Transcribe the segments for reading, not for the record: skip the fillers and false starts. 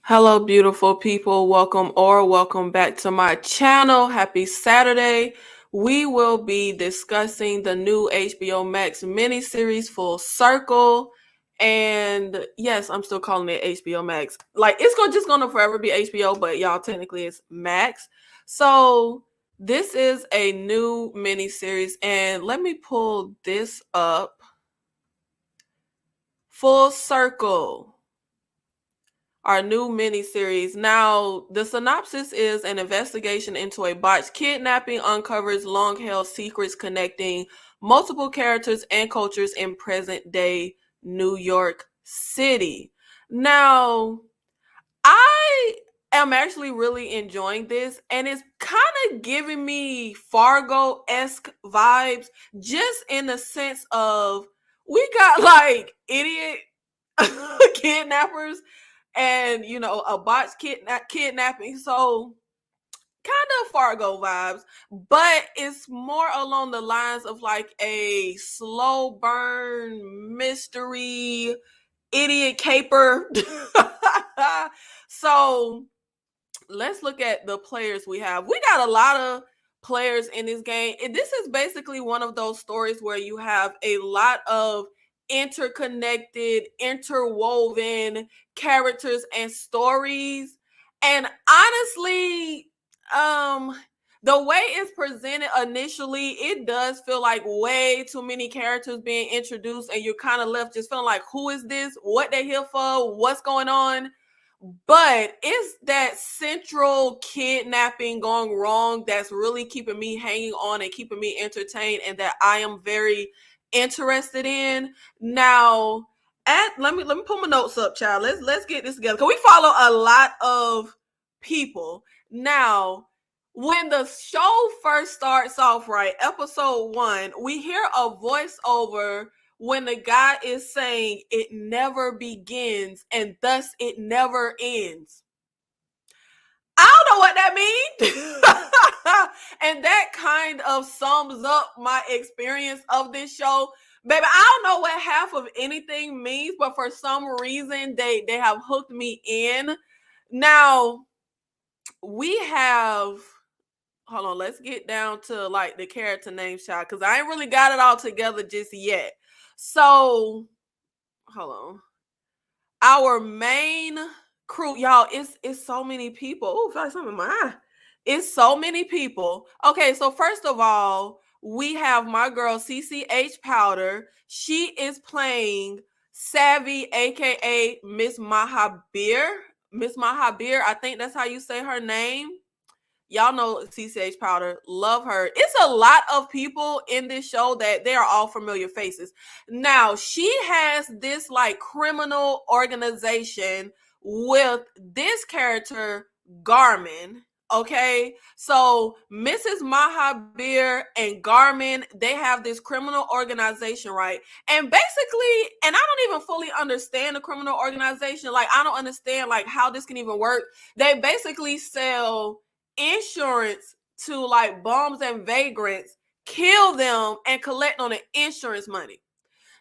Hello, beautiful people. Welcome back to my channel. Happy Saturday. We will be discussing the new HBO Max miniseries Full Circle. And yes, I'm still calling it HBO Max. Like just gonna forever be HBO, but y'all technically it's Max. So this is a new miniseries, and let me pull this up. Full Circle, our new miniseries. Now, the synopsis is an investigation into a botched kidnapping uncovers long-held secrets connecting multiple characters and cultures in present-day New York City. Now, I am actually really enjoying this, and it's kind of giving me Fargo-esque vibes, just in the sense of we got like idiot kidnappers and a botched kidnapping. So kind of Fargo vibes, but it's more along the lines of like a slow burn mystery idiot caper. So let's look at the players we have. We got a lot of players in this game. And this is basically one of those stories where you have a lot of interconnected, interwoven characters and stories. And honestly, the way it's presented initially, it does feel like way too many characters being introduced, and you're kind of left just feeling like, who is this? What they here for? What's going on? But it's that central kidnapping going wrong that's really keeping me hanging on and keeping me entertained, and that I am very interested in. Now, let me put my notes up, child. Let's get this together. Cause we follow a lot of people. Now, when the show first starts off, right, episode 1, we hear a voiceover when the guy is saying it never begins and thus it never ends. I don't know what that means. And that kind of sums up my experience of this show. Baby, I don't know what half of anything means, but for some reason they have hooked me in. Now, we have, hold on, let's get down to like the character names, child, because I ain't really got it all together just yet. So, hold on. Our main crew, y'all, it's so many people. Oh, feel like something in my eye. It's so many people. Okay, so first of all, we have my girl CCH Powder. She is playing Savvy, aka Miss Mahabir. Miss Mahabir, I think that's how you say her name. Y'all know CCH Powder. Love her. It's a lot of people in this show that they are all familiar faces. Now, she has this like criminal organization with this character, Garmin. Okay, so Mrs. Mahabir and Garmin, they have this criminal organization, right? And basically, and I don't even fully understand the criminal organization. Like, I don't understand like how this can even work. They basically sell insurance to like bums and vagrants, kill them, and collect on the insurance money.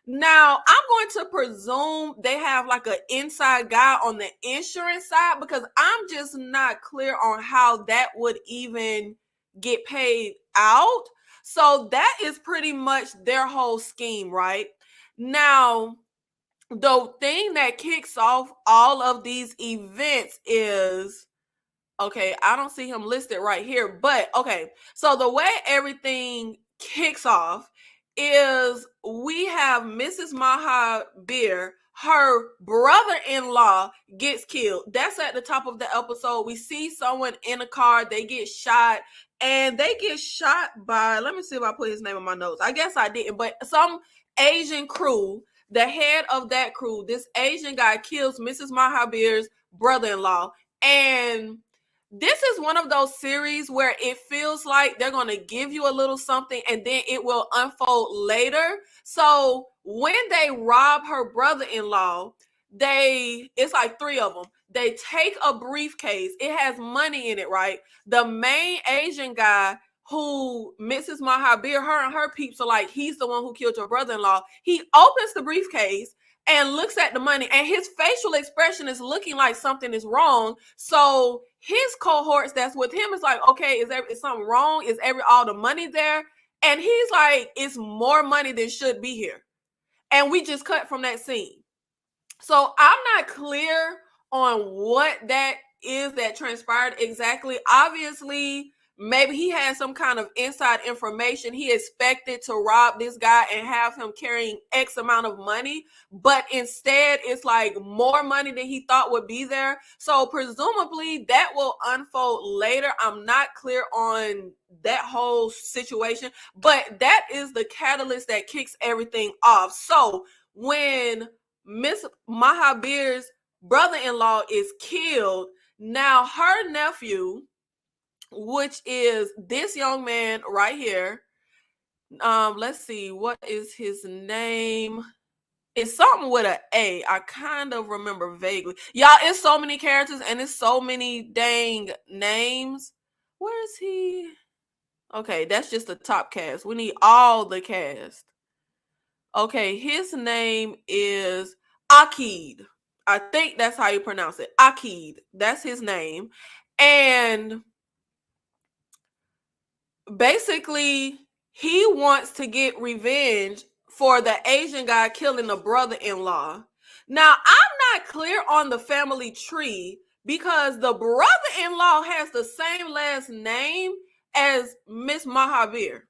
Now, I'm going to presume they have like an inside guy on the insurance side, because I'm just not clear on how that would even get paid out. So that is pretty much their whole scheme, right? Now, the thing that kicks off all of these events is, okay, I don't see him listed right here, but okay. So the way everything kicks off is we have Mrs. Mahabir, her brother-in-law gets killed. That's at the top of the episode. We see someone in a car, they get shot, and they get shot by, let me see if I put his name in my notes. I guess I didn't, but some Asian crew, the head of that crew, this Asian guy kills Mrs. Mahabir's brother-in-law. And this is one of those series where it feels like they're going to give you a little something and then it will unfold later. So when they rob her brother-in-law, it's like 3 of them. They take a briefcase. It has money in it, right? The main Asian guy who Mrs. Mahabir, her and her peeps are like, he's the one who killed your brother-in-law. He opens the briefcase and looks at the money, and his facial expression is looking like something is wrong. So his cohorts that's with him is like, okay, is something wrong? Is all the money there? And he's like, it's more money than should be here. And we just cut from that scene. So I'm not clear on what that is that transpired exactly. Obviously, maybe he had some kind of inside information. He expected to rob this guy and have him carrying X amount of money, but instead it's like more money than he thought would be there. So presumably that will unfold later. I'm not clear on that whole situation, but that is the catalyst that kicks everything off. So when Miss Mahabir's brother-in-law is killed, now her nephew, which is this young man right here, let's see, what is his name? It's something with an A. I kind of remember vaguely. Y'all, it's so many characters and it's so many dang names. Where is he? Okay, that's just the top cast. We need all the cast. Okay, his name is Akid. I think that's how you pronounce it. Akid. That's his name. And basically, he wants to get revenge for the Asian guy killing the brother-in-law. Now, I'm not clear on the family tree because the brother-in-law has the same last name as Miss Mahabir.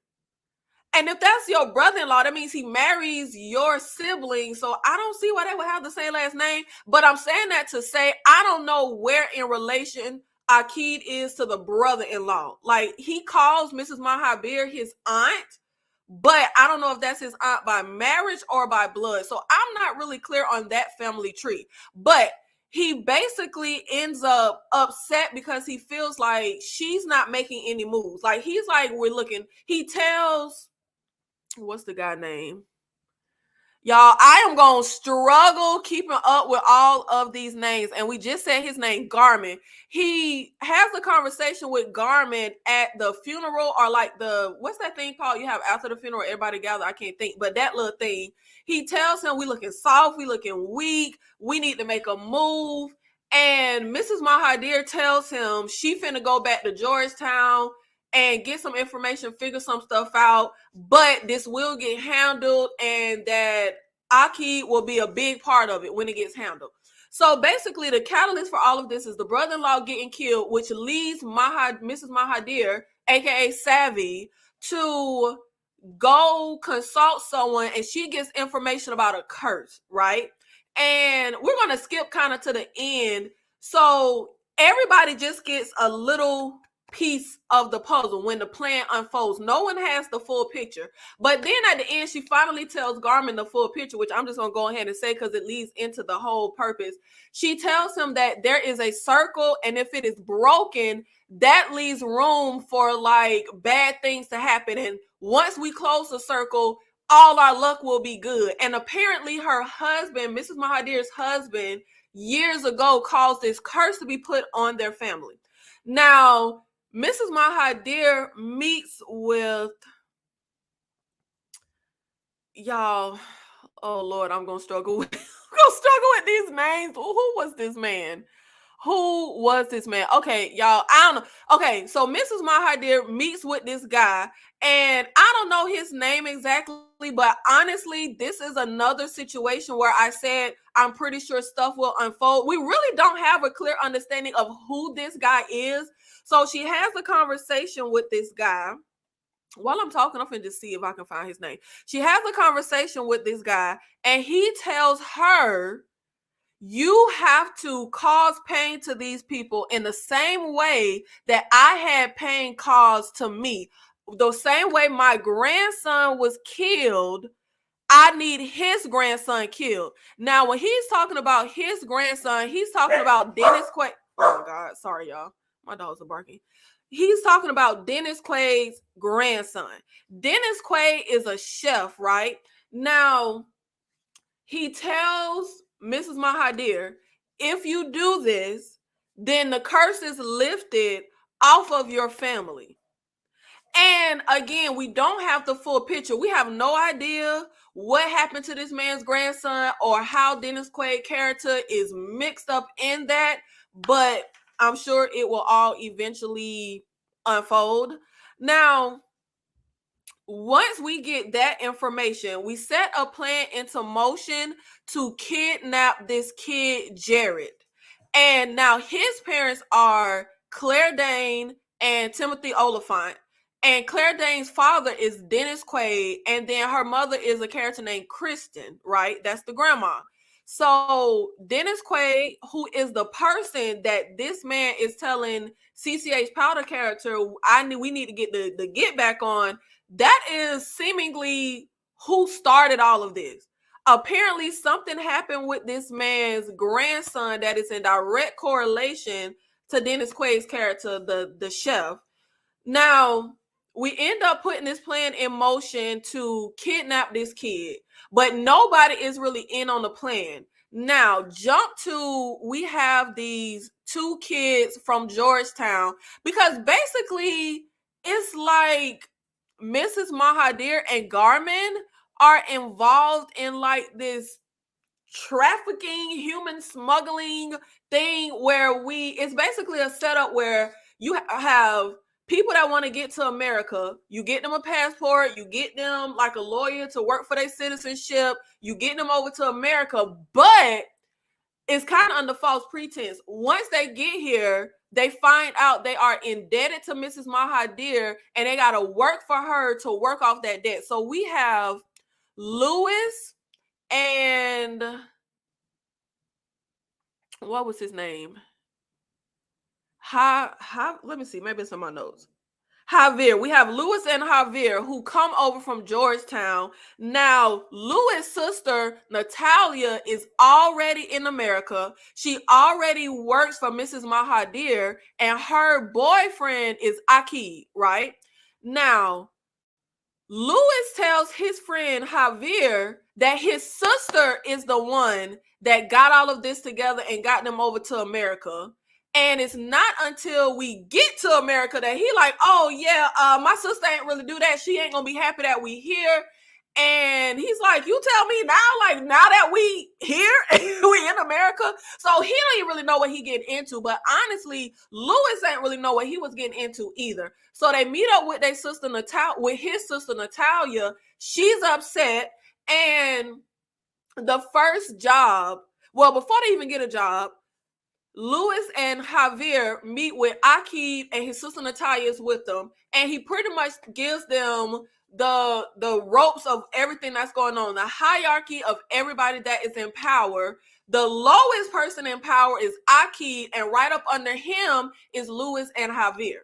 And if that's your brother-in-law, that means he marries your sibling. So I don't see why they would have the same last name. But I'm saying that to say I don't know where in relation Akid is to the brother-in-law. Like, he calls Mrs. Mahabir his aunt, but I don't know if that's his aunt by marriage or by blood. So I'm not really clear on that family tree. But he basically ends up upset because he feels like she's not making any moves. Like, he's like, he tells, what's the guy name? Y'all, I am going to struggle keeping up with all of these names. And we just said his name, Garmin. He has a conversation with Garmin at the funeral, or like what's that thing called you have after the funeral, everybody gather? I can't think, but that little thing. He tells him, we looking soft, we looking weak, we need to make a move. And Mrs. Mahadir tells him she finna go back to Georgetown and get some information, figure some stuff out, but this will get handled, and that Aki will be a big part of it when it gets handled. So basically, the catalyst for all of this is the brother-in-law getting killed, which leads Mrs. Mahadir, aka Savvy, to go consult someone, and she gets information about a curse, right? And we're going to skip kind of to the end. So everybody just gets a little piece of the puzzle when the plan unfolds. No one has the full picture. But then at the end, she finally tells Garmin the full picture, which I'm just going to go ahead and say because it leads into the whole purpose. She tells him that there is a circle, and if it is broken, that leaves room for like bad things to happen. And once we close the circle, all our luck will be good. And apparently her husband, Mrs. Mahadir's husband, years ago caused this curse to be put on their family. Now, Mrs. Mahadir meets with, y'all, oh Lord, I'm gonna struggle with these names. Who was this man? Who was this man? Okay, y'all, I don't know. Okay, so Mrs. Mahadir meets with this guy, and I don't know his name exactly, but honestly, this is another situation where I said I'm pretty sure stuff will unfold. We really don't have a clear understanding of who this guy is. So she has a conversation with this guy. While I'm talking, I'm finna just see if I can find his name. She has a conversation with this guy, and he tells her, you have to cause pain to these people in the same way that I had pain caused to me. The same way my grandson was killed, I need his grandson killed. Now, when he's talking about his grandson, he's talking about Dennis Quaid. Oh, my God. Sorry, y'all. My dogs are barking. He's talking about Dennis Quaid's grandson. Dennis Quaid is a chef, right? Now, he tells Mrs. Mahadir, if you do this, then the curse is lifted off of your family. And again, we don't have the full picture. We have no idea what happened to this man's grandson or how Dennis Quaid character is mixed up in that, but I'm sure it will all eventually unfold. Now, once we get that information, we set a plan into motion to kidnap this kid, Jared. And now his parents are Claire Dane and Timothy Oliphant. And Claire Dane's father is Dennis Quaid. And then her mother is a character named Kristen, right? That's the grandma. So Dennis Quaid, who is the person that this man is telling CCH Powder character, we need to get the get back on, that is seemingly who started all of this. Apparently, something happened with this man's grandson that is in direct correlation to Dennis Quaid's character, the chef. Now, we end up putting this plan in motion to kidnap this kid, but nobody is really in on the plan. Now, we have these two kids from Georgetown, because basically it's like Mrs. Mahadir and Garmin are involved in like this trafficking, human smuggling thing where it's basically a setup where you have people that want to get to America. You get them a passport, you get them like a lawyer to work for their citizenship, you get them over to America, but it's kind of under false pretense. Once they get here, they find out they are indebted to Mrs. Mahadir and they got to work for her to work off that debt. So we have Lewis and what was his name? Let me see. Maybe it's on my notes. Javier. We have Lewis and Javier who come over from Georgetown. Now, Lewis' sister, Natalia, is already in America. She already works for Mrs. Mahadir, and her boyfriend is Akid, right? Now, Lewis tells his friend Javier that his sister is the one that got all of this together and got them over to America. And it's not until we get to America that he like, oh yeah, my sister ain't really do that. She ain't gonna be happy that we here. And he's like, you tell me now, like now that we here, we in America. So he don't even really know what he getting into. But honestly, Lewis ain't really know what he was getting into either. So they meet up with his sister Natalia. She's upset. And the first job, well, before they even get a job, Lewis and Javier meet with Akid and his sister Natalia is with them. And he pretty much gives them the ropes of everything that's going on, the hierarchy of everybody that is in power. The lowest person in power is Akid, and right up under him is Lewis and Javier.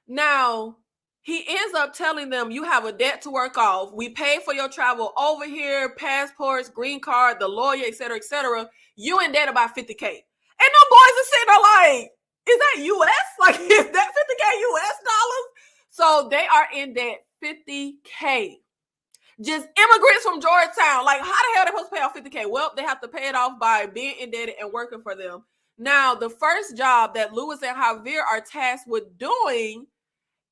Now, he ends up telling them, you have a debt to work off. We paid for your travel over here, passports, green card, the lawyer, etc., etc. You in debt about $50K. And the boys are sitting there like, is that US? Like, is that $50K US dollars? So they are in debt $50K. Just immigrants from Georgetown. Like, how the hell are they supposed to pay off $50K? Well, they have to pay it off by being indebted and working for them. Now, the first job that Lewis and Javier are tasked with doing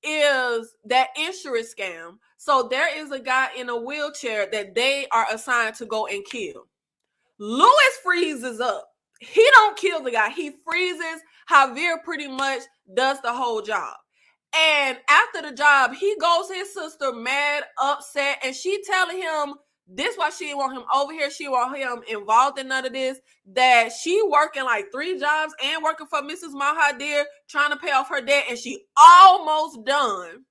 is that insurance scam. So there is a guy in a wheelchair that they are assigned to go and kill. Lewis freezes up. He don't kill the guy. He freezes. Javier pretty much does the whole job. And after the job, he goes his sister mad, upset, and she telling him this why she didn't want him over here. She want him involved in none of this. That she working like 3 jobs and working for Mrs. Mahadir, trying to pay off her debt, and she almost done.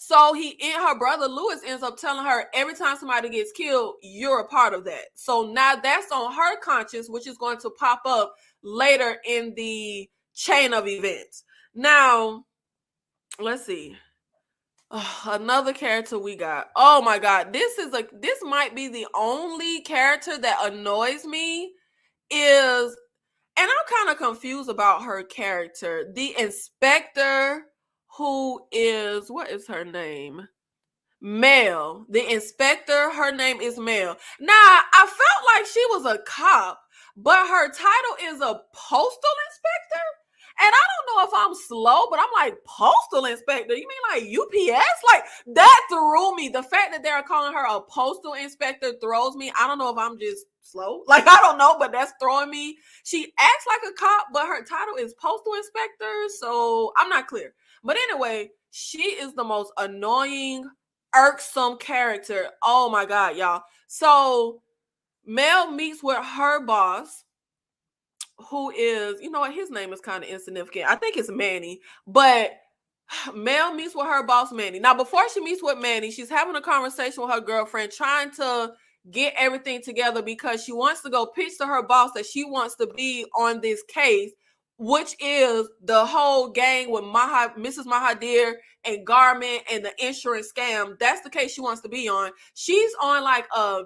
So her brother Lewis ends up telling her every time somebody gets killed, you're a part of that. So now that's on her conscience, which is going to pop up later in the chain of events. Now, let's see. Another character we got. Oh my God. This might be the only character that annoys me and I'm kind of confused about her character. The inspector, who is, what is her name? Mel. The inspector, her name is Mel. Now, I felt like she was a cop, but her title is a postal inspector. And I don't know if I'm slow, but I'm like, postal inspector? You mean like UPS? Like, that threw me. The fact that they're calling her a postal inspector throws me. I don't know if I'm just slow. Like, I don't know, but that's throwing me. She acts like a cop, but her title is postal inspector. So I'm not clear. But anyway, she is the most annoying, irksome character. Oh my God, y'all. So Mel meets with her boss, who is, you know what, his name is kind of insignificant. I think it's Manny, but Mel meets with her boss, Manny. Now, before she meets with Manny, she's having a conversation with her girlfriend, trying to get everything together because she wants to go pitch to her boss that she wants to be on this case, which is the whole gang with Mrs. Mahadir and Garment and the insurance scam. That's the case she wants to be on. She's on like a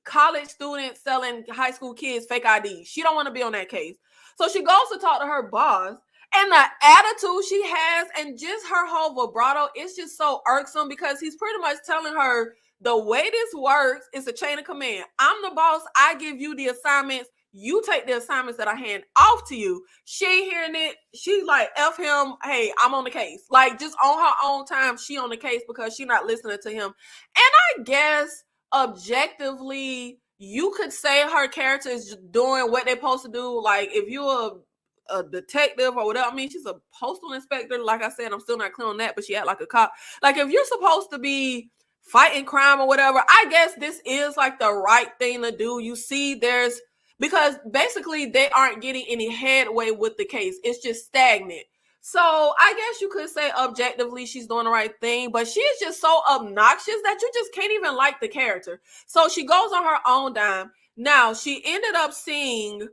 college student selling high school kids fake IDs. She don't want to be on that case. So she goes to talk to her boss, and the attitude she has and just her whole vibrato is just so irksome because he's pretty much telling her the way this works is a chain of command. I'm the boss. I give you the assignments. You take the assignments that I hand off to you. She ain't hearing it. She's like, F him. Hey, I'm on the case. Like, just on her own time, she on the case because she not listening to him. And I guess objectively, you could say her character is doing what they're supposed to do. Like, if you're a detective or whatever, I mean, she's a postal inspector. Like I said, I'm still not clear on that, but she act like a cop. Like, if you're supposed to be fighting crime or whatever, I guess this is like the right thing to do. You see, because basically they aren't getting any headway with the case. It's just stagnant. So I guess you could say objectively she's doing the right thing, but she is just so obnoxious that you just can't even like the character. So she goes on her own dime. Now, she ended up seeing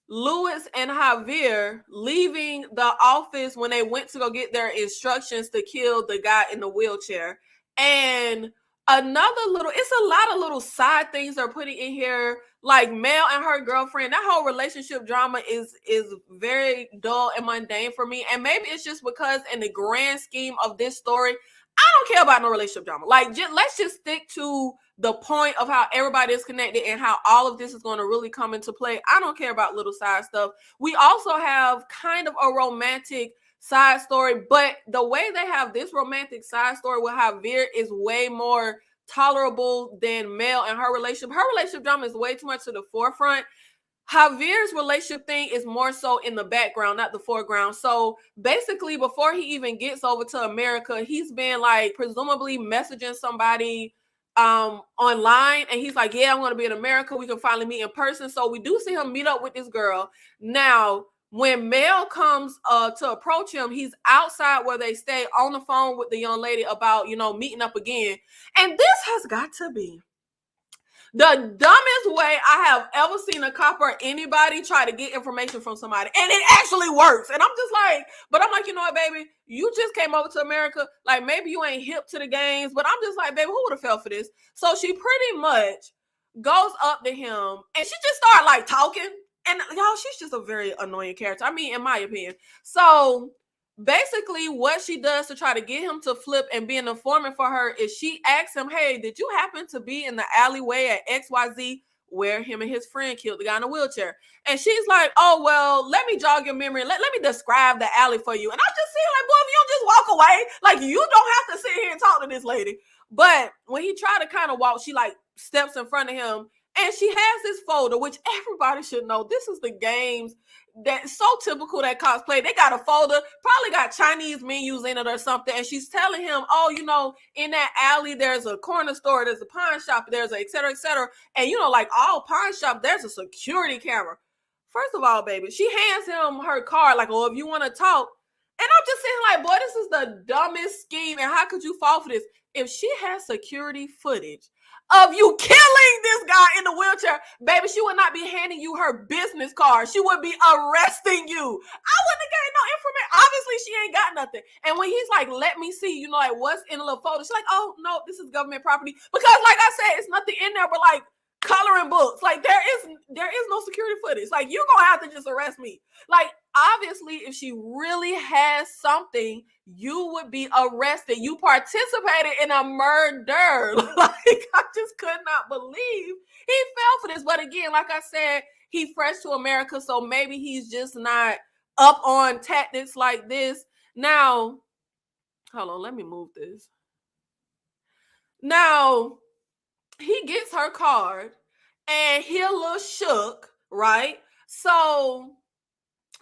Louis and Javier leaving the office when they went to go get their instructions to kill the guy in the wheelchair. And it's a lot of little side things they're putting in here. Like Mel and her girlfriend, that whole relationship drama is very dull and mundane for me. And maybe it's just because in the grand scheme of this story, I don't care about no relationship drama. Like, let's just stick to the point of how everybody is connected and how all of this is going to really come into play. I don't care about little side stuff. We also have kind of a romantic side story, but the way they have this romantic side story with Javier is way more tolerable than Mel and her relationship. Her relationship drama is way too much to the forefront. Javier's relationship thing is more so in the background, not the foreground. So basically, before he even gets over to America, he's been like presumably messaging somebody online, and he's like, yeah, I'm going to be in America. We can finally meet in person. So we do see him meet up with this girl. Now, when Mel comes to approach him, he's outside where they stay on the phone with the young lady about, meeting up again. And this has got to be the dumbest way I have ever seen a cop or anybody try to get information from somebody. And it actually works. And I'm just like, you know what, baby? You just came over to America. Like, maybe you ain't hip to the games, but I'm just like, baby, who would have fell for this? So she pretty much goes up to him and she just started like talking. And y'all, she's just a very annoying character. I mean, in my opinion. So basically what she does to try to get him to flip and be an informant for her is she asks him, hey, did you happen to be in the alleyway at XYZ where him and his friend killed the guy in a wheelchair? And she's like, oh, well, let me jog your memory. Let me describe the alley for you. And I'm just saying, like, boy, if you don't just walk away, like, you don't have to sit here and talk to this lady. But when he tried to kind of walk, she like steps in front of him. And she has this folder, which everybody should know. This is the games that's so typical that cops play. They got a folder, probably got Chinese menus in it or something. And she's telling him, oh, in that alley, there's a corner store, there's a pawn shop, there's a et cetera, et cetera. And, like all pawn shop, there's a security camera. First of all, baby, she hands him her card, like, oh, if you want to talk. And I'm just saying, like, boy, this is the dumbest scheme. And how could you fall for this? If she has security footage of you killing this guy in the wheelchair, baby, she would not be handing you her business card. She would be arresting you. I wouldn't have got no information. Obviously, she ain't got nothing. And when he's like, let me see, like, what's in a little folder, she's like, oh, no, this is government property. Because, like I said, it's nothing in there but, like, coloring books. Like, there is no security footage. Like, you're going to have to just arrest me. Like, obviously, if she really has something, you would be arrested. You participated in a murder. Like, I just could not believe he fell for this. But again, like I said, he fresh to America, so maybe he's just not up on tactics like this. Now, hold on, let me move this. Now, he gets her card and he a little shook, right? So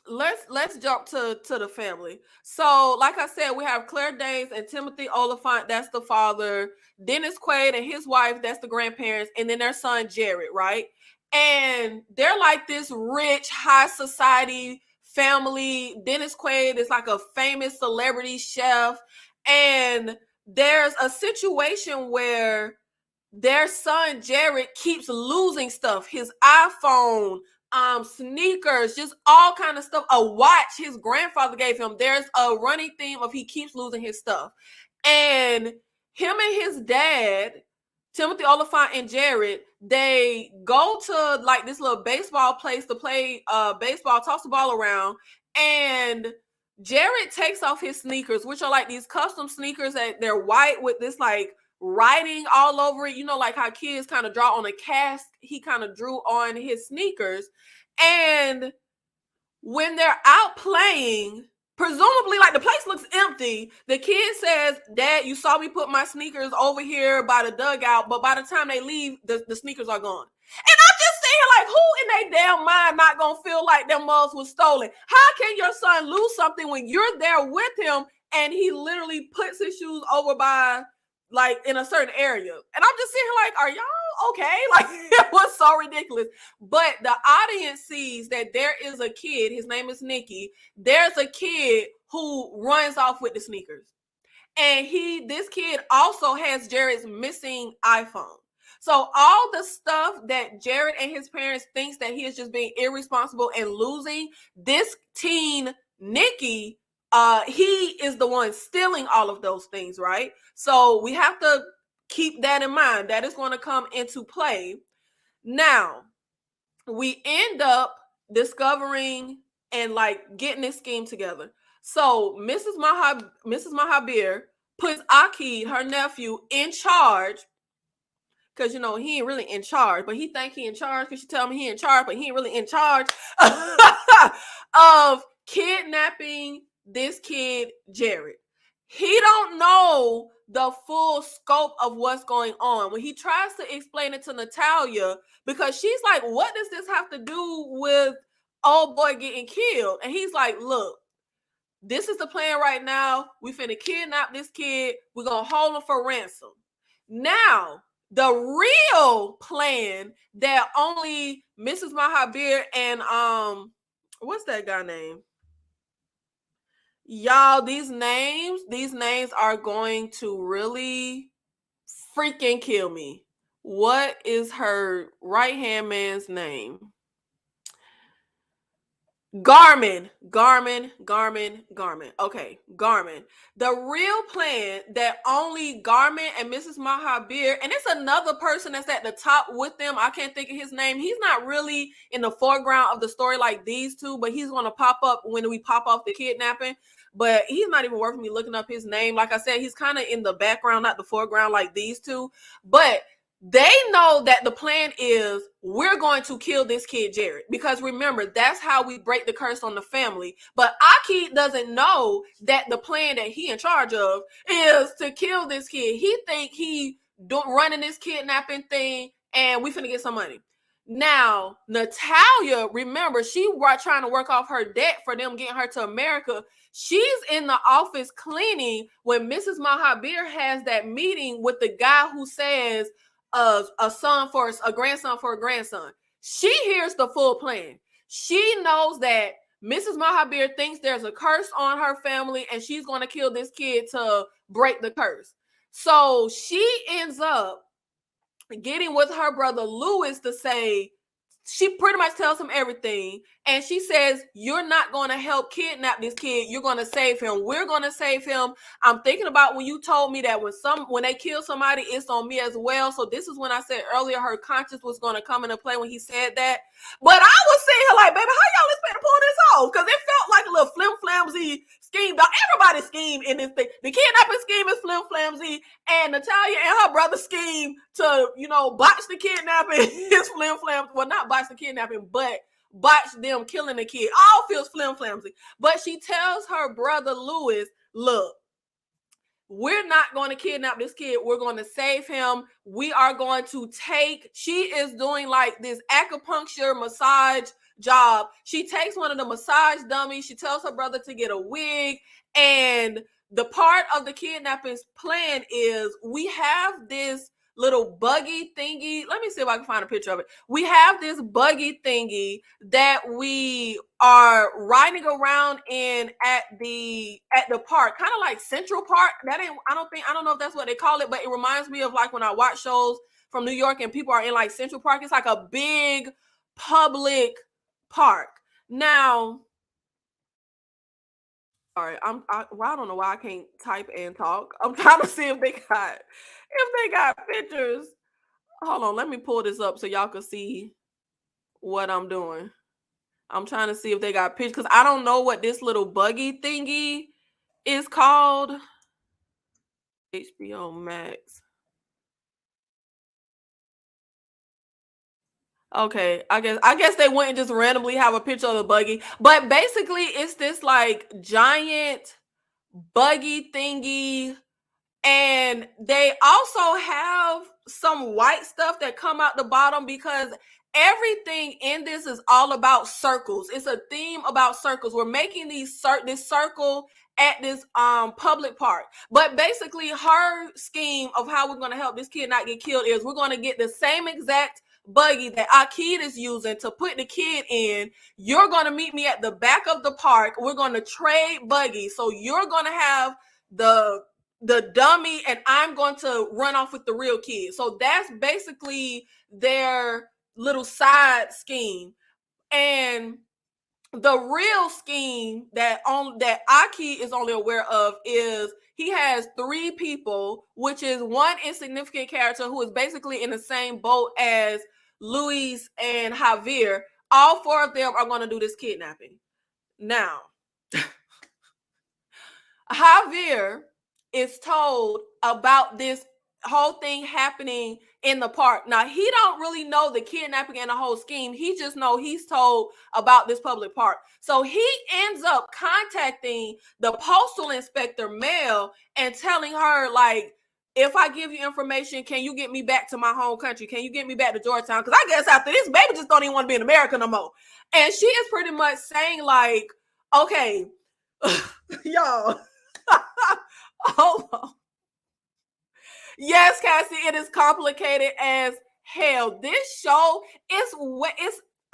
let's jump to the family. So, like I said, we have Claire Danes and Timothy Oliphant, that's the father, Dennis Quaid and his wife, that's the grandparents, and then their son Jared, right? And they're like this rich, high society family. Dennis Quaid is like a famous celebrity chef, and there's a situation where their son Jared keeps losing stuff, his iPhone, sneakers, just all kind of stuff, a watch his grandfather gave him. There's a running theme of he keeps losing his stuff. And him and his dad, Timothy Oliphant and Jared, they go to like this little baseball place to play baseball, toss the ball around, and Jared takes off his sneakers, which are like these custom sneakers that they're white with this like writing all over it, you know, like how kids kind of draw on a cast. He kind of drew on his sneakers. And when they're out playing, presumably like the place looks empty, the kid says, Dad, you saw me put my sneakers over here by the dugout, but by the time they leave, the sneakers are gone. And I'm just saying, like, who in their damn mind not gonna feel like their mugs was stolen? How can your son lose something when you're there with him and he literally puts his shoes over by like in a certain area? And I'm just sitting here like, are y'all okay? Like, it was so ridiculous. But the audience sees that there is a kid, his name is Nikki. There's a kid who runs off with the sneakers. And this kid also has Jared's missing iPhone. So all the stuff that Jared and his parents thinks that he is just being irresponsible and losing, this teen Nikki, he is the one stealing all of those things, right? So we have to keep that in mind. That is going to come into play. Now, we end up discovering and like getting this scheme together. So Mrs. Mahabir puts Akid, her nephew, in charge, because, you know, he ain't really in charge, but he think he in charge because she tell me he in charge, but he ain't really in charge of kidnapping this kid, Jared. He don't know the full scope of what's going on. When he tries to explain it to Natalia, because she's like, what does this have to do with old boy getting killed? And he's like, look, this is the plan right now. We finna kidnap this kid. We're gonna hold him for ransom. Now, the real plan that only Mrs. Mahabir and what's that guy name? Y'all, these names are going to really freaking kill me. What is her right-hand man's name? Garmin. Okay, Garmin. The real plan that only Garmin and Mrs. Mahabir, and it's another person that's at the top with them. I can't think of his name. He's not really in the foreground of the story like these two, but he's going to pop up when we pop off the kidnapping. But he's not even worth me looking up his name. Like I said, he's kind of in the background, not the foreground like these two. But they know that the plan is we're going to kill this kid, Jared, because remember, that's how we break the curse on the family. But Akid doesn't know that the plan that he in charge of is to kill this kid. He think he running this kidnapping thing and we finna get some money. Now, Natalia, remember, she was trying to work off her debt for them getting her to America. She's in the office cleaning when Mrs. Mahabir has that meeting with the guy who says, a grandson for a grandson. She hears the full plan. She knows that Mrs. Mahabir thinks there's a curse on her family and she's going to kill this kid to break the curse. So she ends up getting with her brother Louis to say, she pretty much tells him everything. And she says, you're not going to help kidnap this kid. You're going to save him. We're going to save him. I'm thinking about when you told me that when they kill somebody, it's on me as well. So this is when I said earlier, her conscience was going to come into play when he said that. But I was saying her like, baby, how y'all expect to pull this off? Because it felt like a little flim-flamsy scheme. Everybody's scheme in this thing. The kidnapping scheme is flim-flamsy. And Natalia and her brother scheme to, botch the kidnapping is flim-flam. Well, not botch the kidnapping, but botched them killing the kid. All feels flimsy. But she tells her brother Louis, look, we're not going to kidnap this kid. We're going to save him. We are going to she is doing like this acupuncture massage job. She takes one of the massage dummies. She tells her brother to get a wig. And the part of the kidnapping plan is we have this little buggy thingy. Let me see if I can find a picture of it. We have this buggy thingy that we are riding around in at the park, kind of like Central Park. I don't know if that's what they call it, but it reminds me of like when I watch shows from New York and people are in like Central Park. It's like a big public park. Now, sorry, I don't know why I can't type and talk. I'm trying to see if they got pictures. Hold on, let me pull this up so y'all can see what I'm doing. I'm trying to see if they got pictures because I don't know what this little buggy thingy is called. HBO Max. Okay, I guess they wouldn't just randomly have a picture of the buggy, but basically it's this like giant buggy thingy, and they also have some white stuff that come out the bottom because everything in this is all about circles. It's a theme about circles. We're making this circle at this public park. But basically her scheme of how we're going to help this kid not get killed is we're going to get the same exact buggy that our kid is using to put the kid in. You're going to meet me at the back of the park. We're going to trade buggies. So you're going to have the dummy and I'm going to run off with the real kid. So that's basically their little side scheme. And the real scheme that Aki is only aware of is he has 3 people, which is one insignificant character who is basically in the same boat as Luis and Javier. All 4 of them are going to do this kidnapping. Now, Javier is told about this whole thing happening in the park. Now, he don't really know the kidnapping and the whole scheme. He just know he's told about this public park. So he ends up contacting the postal inspector, Mel, and telling her, like, if I give you information, can you get me back to my home country? Can you get me back to Georgetown? Because I guess after this, baby just don't even want to be in America no more. And she is pretty much saying, like, okay, y'all, hold on. Yes, Cassie, it is complicated as hell. This show is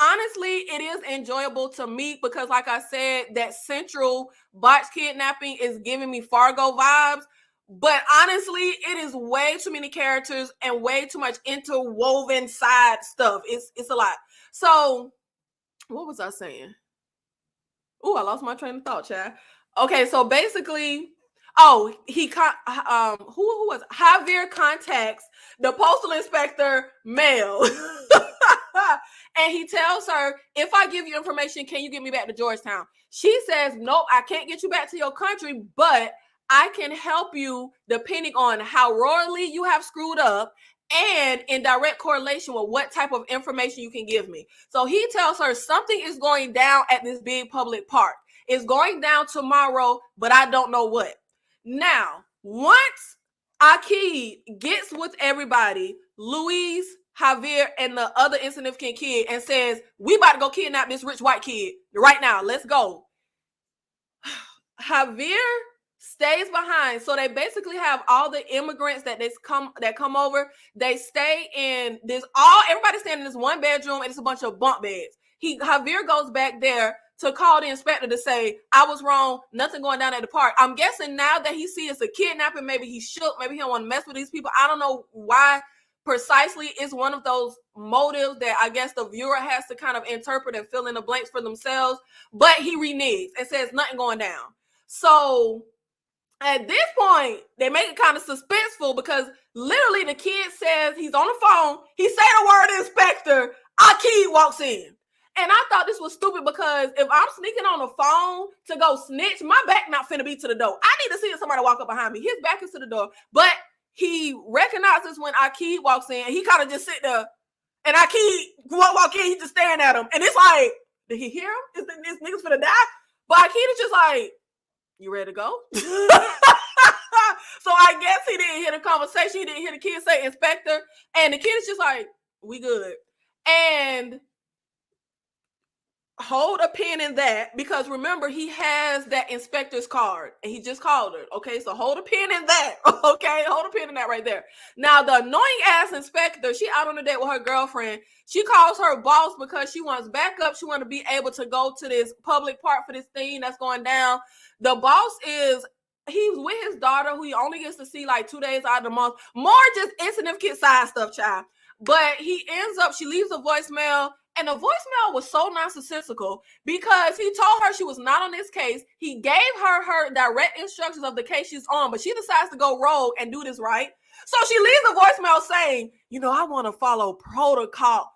honestly, it is enjoyable to me because, like I said, that central botched kidnapping is giving me Fargo vibes. But honestly, it is way too many characters and way too much interwoven side stuff. It's a lot. So, what was I saying? Oh, I lost my train of thought, Chad. Okay, so basically, who was it? Javier contacts the postal inspector, Mel. And he tells her, if I give you information, can you get me back to Georgetown? She says, nope, I can't get you back to your country, but I can help you depending on how royally you have screwed up and in direct correlation with what type of information you can give me. So he tells her something is going down at this big public park. It's going down tomorrow, but I don't know what. Now, once Aki gets with everybody, Luis, Javier, and the other insignificant kid and says, we about to go kidnap this rich white kid right now. Let's go. Javier stays behind. So they basically have all the immigrants that come over. They stay in everybody staying in this one bedroom and it's a bunch of bunk beds. Javier goes back there to call the inspector to say, I was wrong, nothing going down at the park. I'm guessing now that he sees it's a kidnapping, maybe he shook, maybe he don't want to mess with these people. I don't know why precisely. It's one of those motives that I guess the viewer has to kind of interpret and fill in the blanks for themselves. But he reneges and says nothing going down. So at this point, they make it kind of suspenseful because literally the kid says he's on the phone. He say the word inspector. Our kid walks in. And I thought this was stupid because if I'm sneaking on the phone to go snitch, my back not finna be to the door. I need to see somebody walk up behind me. His back is to the door. But he recognizes when Aki walks in. He kind of just sit there. And Aki walk in, he's just staring at him. And it's like, Did he hear him? Is this nigga's finna die? But Akita's just like, you ready to go? So I guess he didn't hear the conversation. He didn't hear the kid say inspector. And the kid is just like, we good. And hold a pin in that, because remember, he has that inspector's card and he just called her. Okay, so hold a pin in that. Okay, hold a pin in that right there. Now, the annoying ass inspector, she out on a date with her girlfriend. She calls her boss because she wants backup. She wants to be able to go to this public park for this thing that's going down. The boss he's with his daughter, who he only gets to see like 2 days out of the month. More just insignificant side stuff, child. But she leaves a voicemail. And the voicemail was so nonsensical because he told her she was not on this case. He gave her direct instructions of the case she's on, but she decides to go rogue and do this, right? So she leaves a voicemail saying, I want to follow protocol.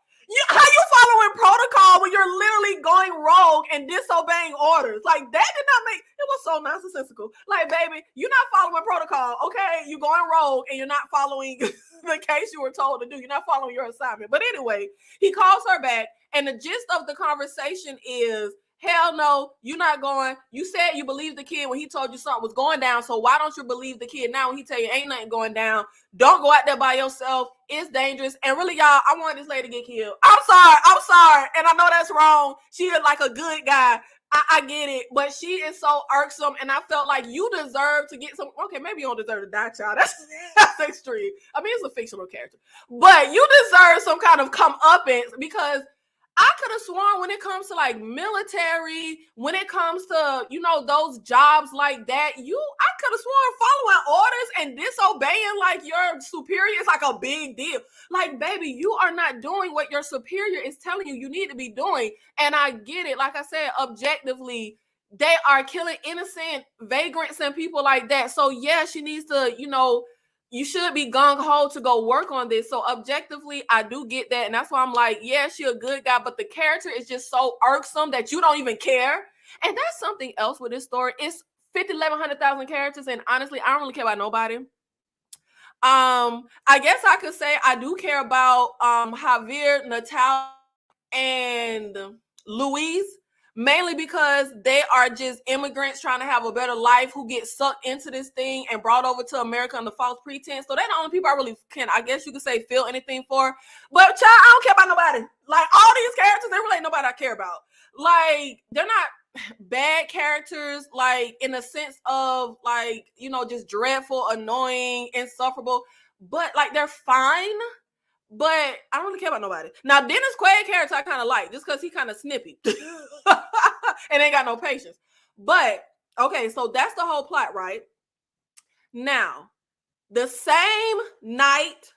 How you following protocol when you're literally going rogue and disobeying orders? Like, that did not make, it was so nonsensical. Like, baby, you're not following protocol, okay? You're going rogue and you're not following the case you were told to do. You're not following your assignment. But anyway, he calls her back, and the gist of the conversation is, hell no, you're not going. You said you believed the kid when he told you something was going down, so why don't you believe the kid now when he tell you ain't nothing going down? Don't go out there by yourself. It's dangerous. And really, y'all, I want this lady to get killed. I'm sorry. And I know that's wrong. She is like a good guy. I get it. But she is so irksome, and I felt like you deserve to get some. Okay, maybe you don't deserve to die, child. That's extreme. I mean, it's a fictional character. But you deserve some kind of comeuppance, because I could have sworn when it comes to like military, when it comes to, those jobs like that, I could have sworn following orders and disobeying like your superior is like a big deal. Like, baby, you are not doing what your superior is telling you need to be doing. And I get it. Like I said, objectively, they are killing innocent vagrants and people like that. So yeah, she needs to, you should be gung-ho to go work on this. So objectively, I do get that. And that's why I'm like, yeah, she a good guy, but the character is just so irksome that you don't even care. And that's something else with this story. It's 50, 1,100,000 characters. And honestly, I don't really care about nobody. I guess I could say I do care about Javier, Natalia, and Louise. Mainly because they are just immigrants trying to have a better life who get sucked into this thing and brought over to America under false pretense. So they're the only people I really can, I guess you could say, feel anything for. But child, I don't care about nobody. Like, all these characters, they really ain't nobody I care about. Like, they're not bad characters, like, in the sense of, like, just dreadful, annoying, insufferable. But, like, they're fine. But I don't really care about nobody. Now, Dennis Quaid character I kind of like, just because he kind of snippy and ain't got no patience. But, okay, so that's the whole plot, right? Now, the same night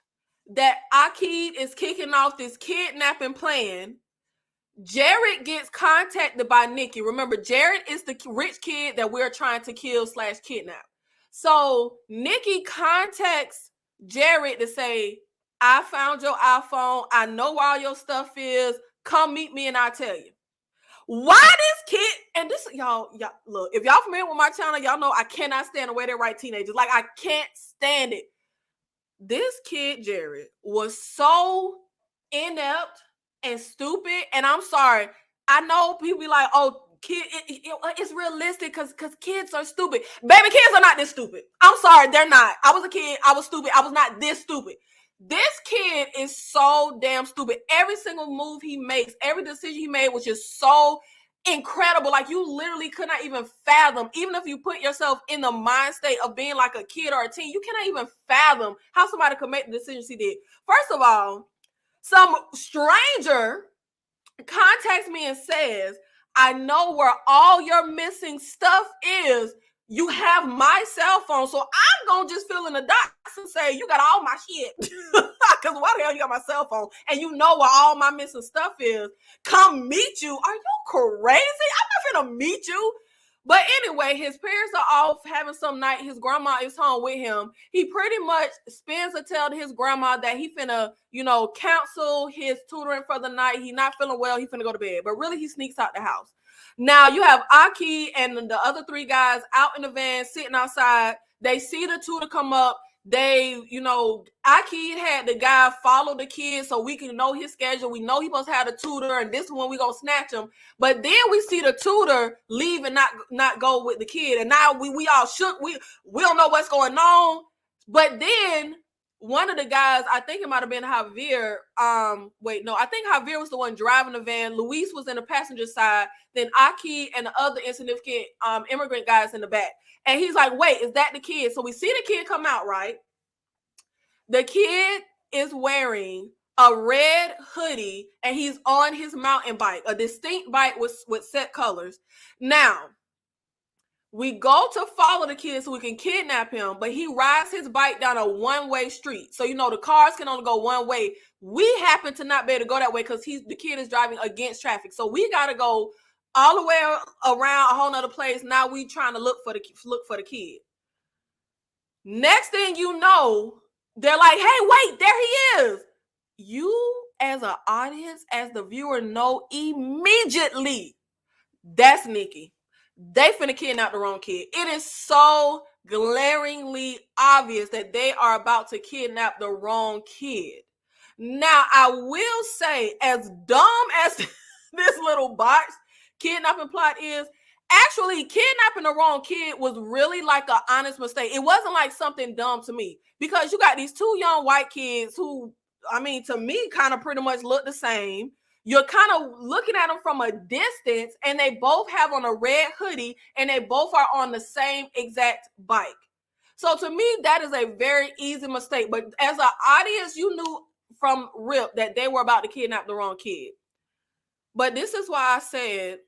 that Akid is kicking off this kidnapping plan, Jared gets contacted by Nikki. Remember, Jared is the rich kid that we're trying to kill / kidnap. So, Nikki contacts Jared to say, I found your iPhone. I know where all your stuff is. Come meet me and I'll tell you. Why this kid, and this, y'all, look, if y'all familiar with my channel, y'all know I cannot stand the way they write teenagers. Like, I can't stand it. This kid, Jared, was so inept and stupid. And I'm sorry. I know people be like, oh, kid, it's realistic because kids are stupid. Baby, kids are not this stupid. I'm sorry, they're not. I was a kid. I was stupid. I was not this stupid. This kid is so damn stupid. Every single move he makes, every decision he made was just so incredible. Like, you literally could not even fathom, even if you put yourself in the mind state of being like a kid or a teen, you cannot even fathom how somebody could make the decisions he did. First of all, some stranger contacts me and says, I know where all your missing stuff is. You have my cell phone, so I'm going to just fill in the dots and say, you got all my shit. Because why the hell you got my cell phone? And you know where all my missing stuff is. Come meet you. Are you crazy? I'm not finna meet you. But anyway, his parents are off having some night. His grandma is home with him. He pretty much spins a tale to his grandma that he finna, cancel his tutoring for the night. He not feeling well. He finna go to bed. But really, he sneaks out the house. Now, you have Aki and the other 3 guys out in the van sitting outside. They see the tutor come up. They, Aki had the guy follow the kid so we can know his schedule. We know he supposed to have a tutor, and this one we gonna snatch him. But then we see the tutor leave and not go with the kid, and now we all shook. We don't know what's going on. But then one of the guys, I think it might have been Javier. I think Javier was the one driving the van. Luis was in the passenger side. Then Aki and the other insignificant immigrant guys in the back. And he's like, wait, is that the kid? So we see the kid come out, right? The kid is wearing a red hoodie and he's on his mountain bike, a distinct bike with set colors. Now, we go to follow the kid so we can kidnap him, but he rides his bike down a one-way street. So, the cars can only go one way. We happen to not be able to go that way because the kid is driving against traffic. So we got to go all the way around a whole nother place. Now we trying to look for the kid. Next thing you know, they're like, hey, wait, there he is. You as an audience, as the viewer, know immediately that's Nikki. They finna kidnap the wrong kid. It is so glaringly obvious that they are about to kidnap the wrong kid. Now, I will say, as dumb as this little botched kidnapping plot is, actually kidnapping the wrong kid was really like an honest mistake. It wasn't like something dumb to me, because you got these two young white kids who, to me, kind of pretty much look the same. You're kind of looking at them from a distance, and they both have on a red hoodie, and they both are on the same exact bike. So to me, that is a very easy mistake. But as an audience, you knew from rip that they were about to kidnap the wrong kid. But this is why I said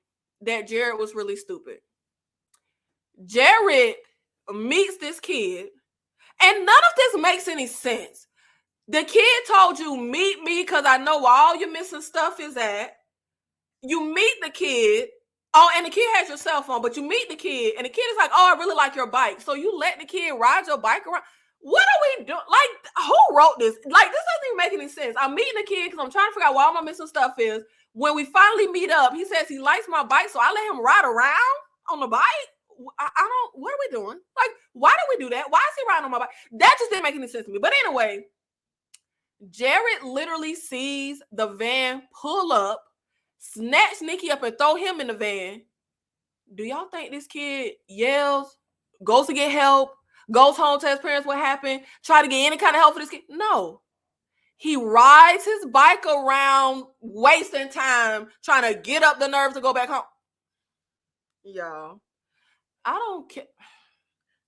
that Jared was really stupid. Jared meets this kid, and none of this makes any sense. The kid told you, meet me because I know where all your missing stuff is at. You meet the kid. Oh, and the kid has your cell phone, but you meet the kid, and the kid is like, oh, I really like your bike. So you let the kid ride your bike around. What are we doing? Like, who wrote this? Like, this doesn't even make any sense. I'm meeting the kid because I'm trying to figure out where all my missing stuff is. When we finally meet up, he says he likes my bike, so I let him ride around on the bike. I don't, what are we doing? Like, why did we do that? Why is he riding on my bike? That just didn't make any sense to me. But anyway, Jared literally sees the van pull up, snatch Nikki up, and throw him in the van. Do y'all think this kid yells, goes to get help, goes home, tells his parents what happened, try to get any kind of help for this kid? No. He rides his bike around, wasting time, trying to get up the nerve to go back home. Y'all, I don't care.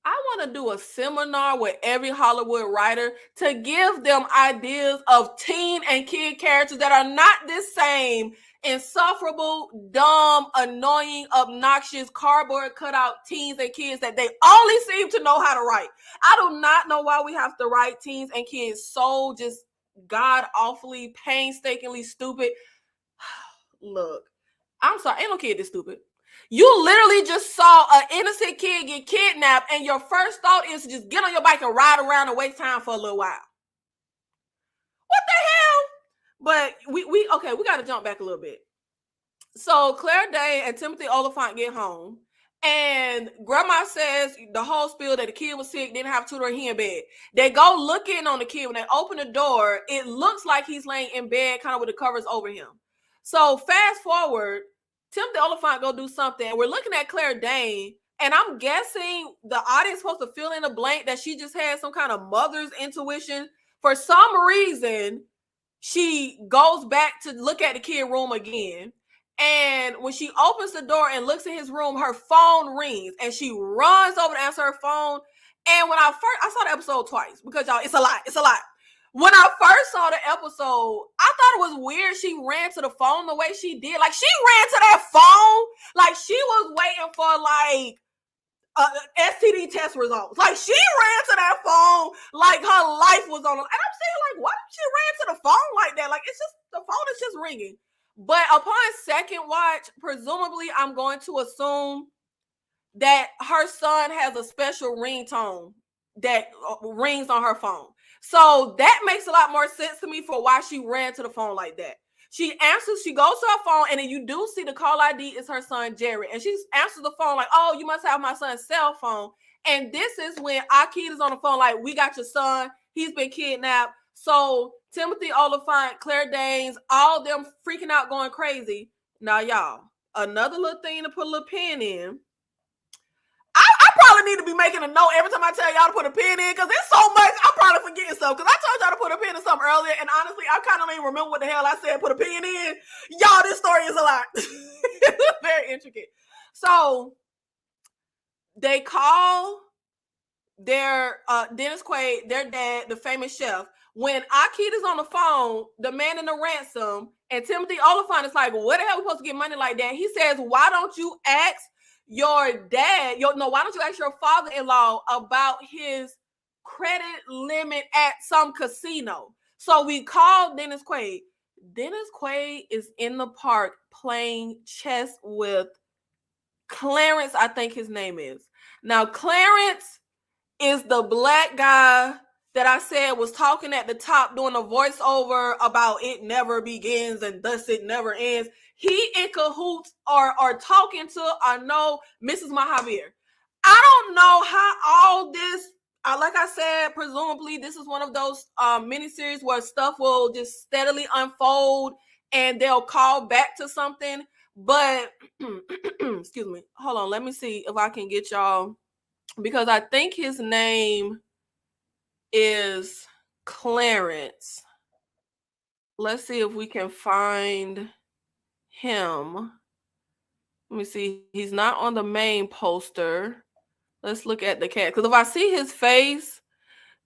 I want to do a seminar with every Hollywood writer to give them ideas of teen and kid characters that are not the same insufferable, dumb, annoying, obnoxious, cardboard cutout teens and kids that they only seem to know how to write. I do not know why we have to write teens and kids so just god-awfully, painstakingly stupid. Look, I'm sorry, ain't no kid this stupid. You literally just saw an innocent kid get kidnapped, and your first thought is to just get on your bike and ride around and waste time for a little while. What the hell? But we got to jump back a little bit. So Claire Day and Timothy Oliphant get home, and grandma says the whole spiel that the kid was sick, didn't have tutor, he in bed. They go look in on the kid. When they open the door, it looks like he's laying in bed, kind of with the covers over him. So fast forward, Timothy Oliphant go do something. We're looking at Claire Dane, and I'm guessing the audience supposed to fill in the blank that she just had some kind of mother's intuition. For some reason, she goes back to look at the kid room again. And when she opens the door and looks in his room, her phone rings, and she runs over to answer her phone. And when I saw the episode twice because y'all, it's a lot. When I first saw the episode, I thought it was weird she ran to the phone the way she did. Like, she ran to that phone like she was waiting for STD test results. Like, she ran to that phone like her life was on. And I'm saying, like, why did she ran to the phone like that? Like, it's just, the phone is just ringing. But upon second watch, presumably I'm going to assume that her son has a special ringtone that rings on her phone. So that makes a lot more sense to me for why she ran to the phone like that. She answers, she goes to her phone, and then you do see the call ID is her son, Jared. And she answers the phone like, oh, you must have my son's cell phone. And this is when Akid is on the phone, like, we got your son. He's been kidnapped. So Timothy Oliphant, Claire Danes, all them freaking out, going crazy. Now, y'all, another little thing to put a little pin in. I probably need to be making a note every time I tell y'all to put a pin in, because there's so much I'm probably forgetting stuff. Because I told y'all to put a pin in something earlier, and honestly, I kind of don't even remember what the hell I said. Put a pin in. Y'all, this story is a lot. It's very intricate. So they call their Dennis Quaid, their dad, the famous chef. When Akid is on the phone, demanding the ransom, and Timothy Oliphant is like, where the hell are we supposed to get money like that? He says, why don't you ask your dad, why don't you ask your father-in-law about his credit limit at some casino? So we called Dennis Quaid. Dennis Quaid is in the park playing chess with Clarence, I think his name is. Now, Clarence is the black guy that I said was talking at the top, doing a voiceover about it never begins and thus it never ends. He in cahoots or talking to, I know, Mrs. Mahavir. I don't know how all this, like I said, presumably this is one of those miniseries where stuff will just steadily unfold and they'll call back to something. But, excuse me, hold on, let me see if I can get y'all, because I think his name is Clarence. Let's see if we can find him. Let me see. He's not on the main poster. Let's look at the cat. Because if I see his face,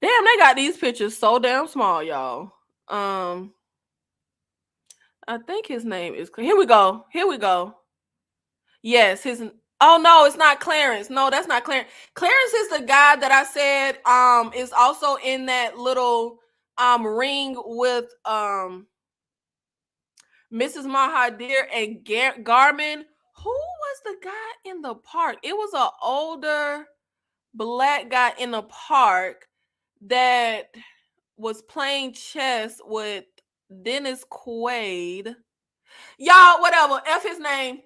damn, they got these pictures so damn small, y'all. I think his name is, here we go. Yes, oh no, it's not Clarence. No, that's not Clarence. Clarence is the guy that I said is also in that little ring with Mrs. Mahadir and Garmin. Who was the guy in the park? It was an older black guy in the park that was playing chess with Dennis Quaid. Y'all, whatever. F his name.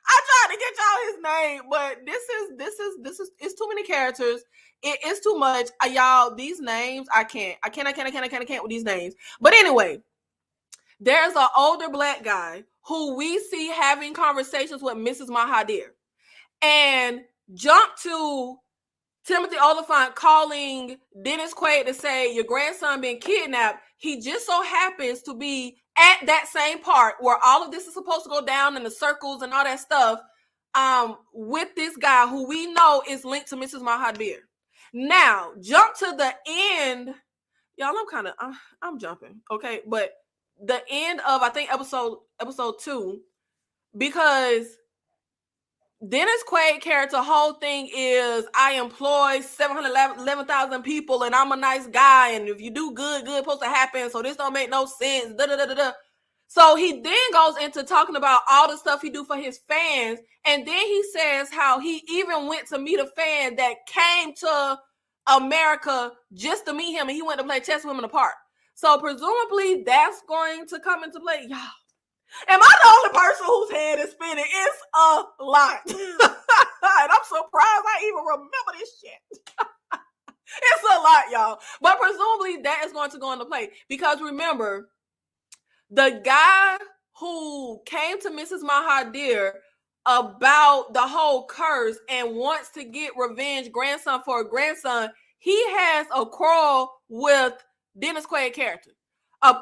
I tried to get y'all his name, but this is it's too many characters. It's too much. Y'all, these names, I can't with these names. But anyway, there's an older black guy who we see having conversations with Mrs. Mahadir, and jump to Timothy Oliphant calling Dennis Quaid to say your grandson been kidnapped. He just so happens to be at that same part where all of this is supposed to go down in the circles and all that stuff, with this guy who we know is linked to Mrs. Mahadir. Now, jump to the end. Y'all, I'm jumping, okay? But the end of, I think, episode 2, because Dennis Quaid character whole thing is, I employ 711,000 people and I'm a nice guy, and if you do good supposed to happen, so this don't make no sense. So he then goes into talking about all the stuff he do for his fans, and then he says how he even went to meet a fan that came to America just to meet him, and he went to play chess with him in the park. So presumably that's going to come into play. Y'all, am I the only person whose head is spinning? It's a lot. And I'm surprised I even remember this shit. It's a lot, y'all. But presumably that is going to go into play. Because remember, the guy who came to Mrs. Mahadir about the whole curse and wants to get revenge grandson for a grandson, he has a quarrel with Dennis Quaid character.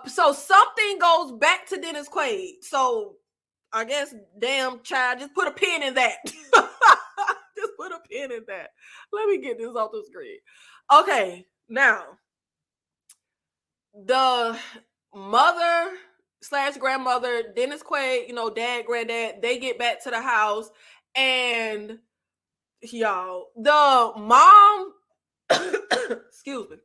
So something goes back to Dennis Quaid. So I guess, damn child, just put a pin in that. Just put a pin in that. Let me get this off the screen. Okay, now the mother / grandmother, Dennis Quaid, dad, granddad, they get back to the house, and y'all, the mom, excuse me,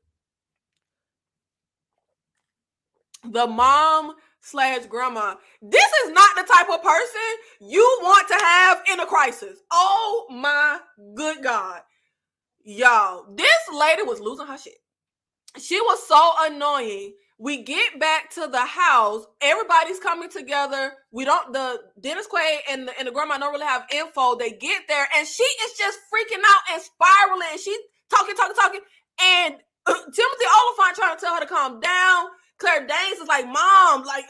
the mom / grandma, this is not the type of person you want to have in a crisis. Oh my good God. Y'all, this lady was losing her shit. She was so annoying We get back to the house. Everybody's coming together. The Dennis Quaid and the grandma don't really have info. They get there and she is just freaking out and spiraling. And she's talking. And Timothy Oliphant trying to tell her to calm down. Claire Danes is like, Mom, like,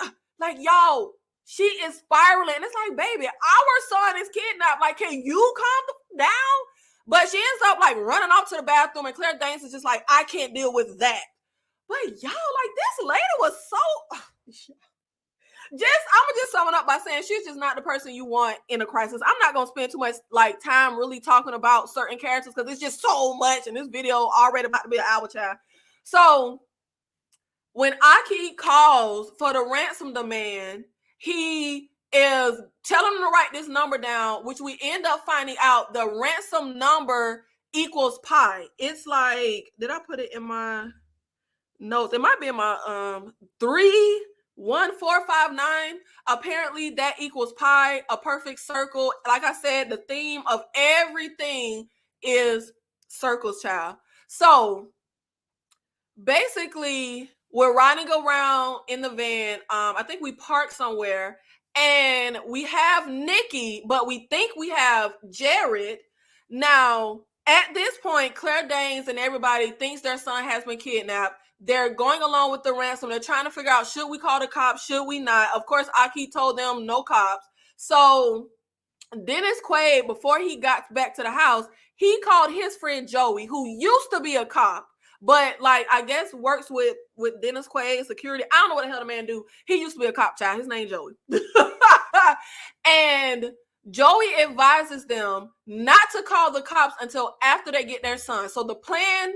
yo, she is spiraling. And it's like, baby, our son is kidnapped. Like, can you calm down? But she ends up like running off to the bathroom, and Claire Danes is just like, I can't deal with that. But y'all, like, this lady was so I'm gonna just sum it up by saying she's just not the person you want in a crisis. I'm not gonna spend too much like time really talking about certain characters because it's just so much, and this video already about to be an hour, child. So when Aki calls for the ransom demand, he is telling him to write this number down, which we end up finding out the ransom number equals pi. It's like, did I put it in my notes? It might be in my 31459. Apparently that equals pi, a perfect circle. Like I said, the theme of everything is circles, child. So basically we're riding around in the van. I think we parked somewhere and we have Nikki, but we think we have Jared. Now, at this point, Claire Danes and everybody thinks their son has been kidnapped. They're going along with the ransom. They're trying to figure out, should we call the cops? Should we not? Of course, Aki told them no cops. So Dennis Quaid, before he got back to the house, he called his friend Joey, who used to be a cop, but like I guess works with Dennis Quaid security. I don't know what the hell the man do. He used to be a cop, child. His name Joey. And Joey advises them not to call the cops until after they get their son. So the plan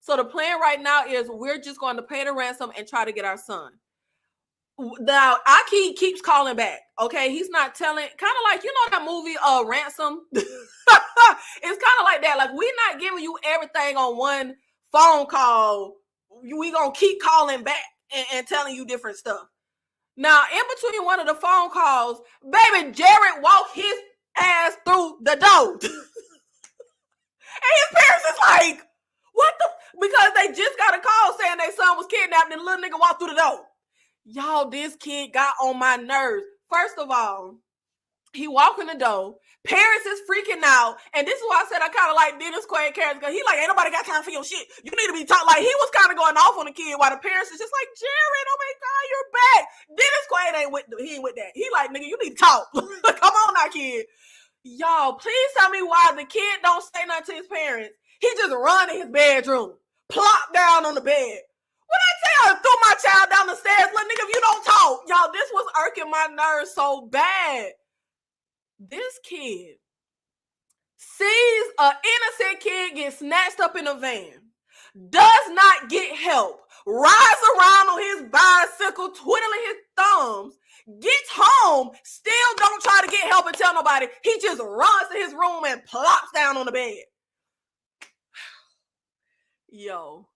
right now is we're just going to pay the ransom and try to get our son. Now Aki keeps calling back. Okay, he's not telling. Kind of like, you know that movie Ransom. It's kind of like that. Like, we're not giving you everything on one phone call. We gonna keep calling back and telling you different stuff. Now, in between one of the phone calls, baby, Jared walked his ass through the door. And his parents is like, what the? Because they just got a call saying their son was kidnapped and the little nigga walked through the door. Y'all, this kid got on my nerves. First of all, he walked in the door. Parents is freaking out. And this is why I said I kind of like Dennis Quaid character, because he like, ain't nobody got time for your shit. You need to be taught. Like, he was kind of going off on the kid while the parents is just like, Jared, oh my God, you're back. Dennis Quaid ain't with that. He like, nigga, you need to talk. Come on now, kid. Y'all, please tell me why the kid don't say nothing to his parents. He just run in his bedroom, plop down on the bed. When I tell her, threw my child down the stairs, look, nigga, if you don't talk. Y'all, this was irking my nerves so bad. This kid sees an innocent kid get snatched up in a van, does not get help, rides around on his bicycle, twiddling his thumbs, gets home, still don't try to get help and tell nobody. He just runs to his room and plops down on the bed. Yo,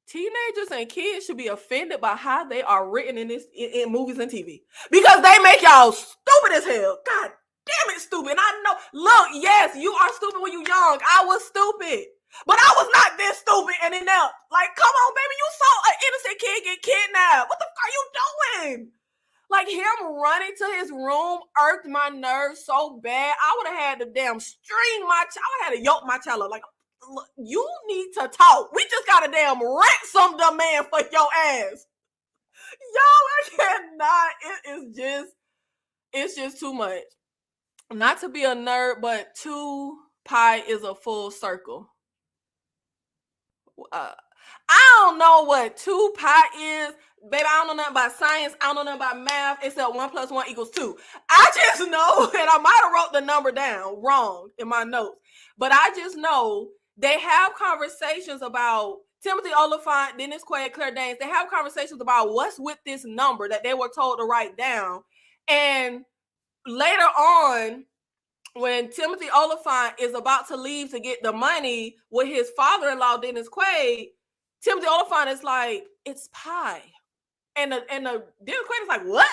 teenagers and kids should be offended by how they are written in movies and TV, because they make y'all stupid as hell. God damn it, stupid. I know. Look, yes, you are stupid when you young. I was stupid, but I was not this stupid and inept. Like, come on, baby, you saw an innocent kid get kidnapped. What the fuck are you doing? Like, him running to his room irked my nerves so bad. I would have had to damn string my child. I would have had to yoke my child up. Like, look, you need to talk. We just got a damn ransom demand for your ass. Y'all, I cannot. It's just too much. Not to be a nerd, but 2 pi is a full circle. I don't know what 2 pi is. Baby, I don't know nothing about science. I don't know nothing about math, except 1 + 1 = 2. I just know, and I might have wrote the number down wrong in my notes, but I just know they have conversations about Timothy Oliphant, Dennis Quaid, Claire Danes. They have conversations about what's with this number that they were told to write down. And later on, when Timothy Oliphant is about to leave to get the money with his father-in-law, Dennis Quaid, Timothy Oliphant is like, it's pi. And the Dennis Quaid is like, what?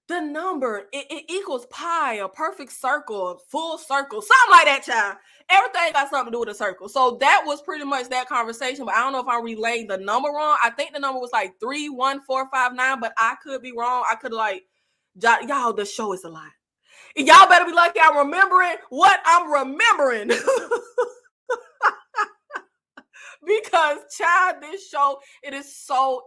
the number, it equals pi, a perfect circle, a full circle, something like that, child. Everything got something to do with a circle. So that was pretty much that conversation, but I don't know if I'm relaying the number wrong. I think the number was like 31459, but I could be wrong. I could y'all, the show is a lot. Y'all better be lucky I'm remembering what I'm remembering. Because, child, this show, it is so,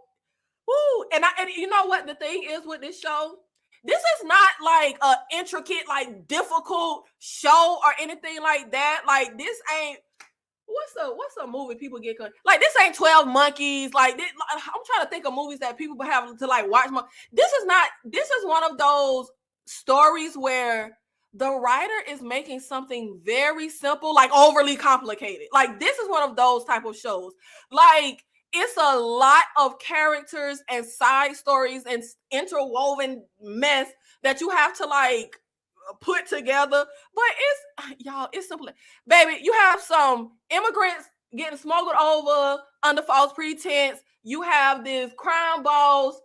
woo. And you know what the thing is with this show? This is not like a intricate, like difficult show or anything like that. Like, this ain't, what's a movie people get like, this ain't 12 Monkeys. Like, this, I'm trying to think of movies that people have to like watch. This is one of those stories where the writer is making something very simple like overly complicated. Like, this is one of those type of shows. Like, it's a lot of characters and side stories and interwoven mess that you have to like put together. But it's simple. Baby, you have some immigrants getting smuggled over under false pretense. You have this crime boss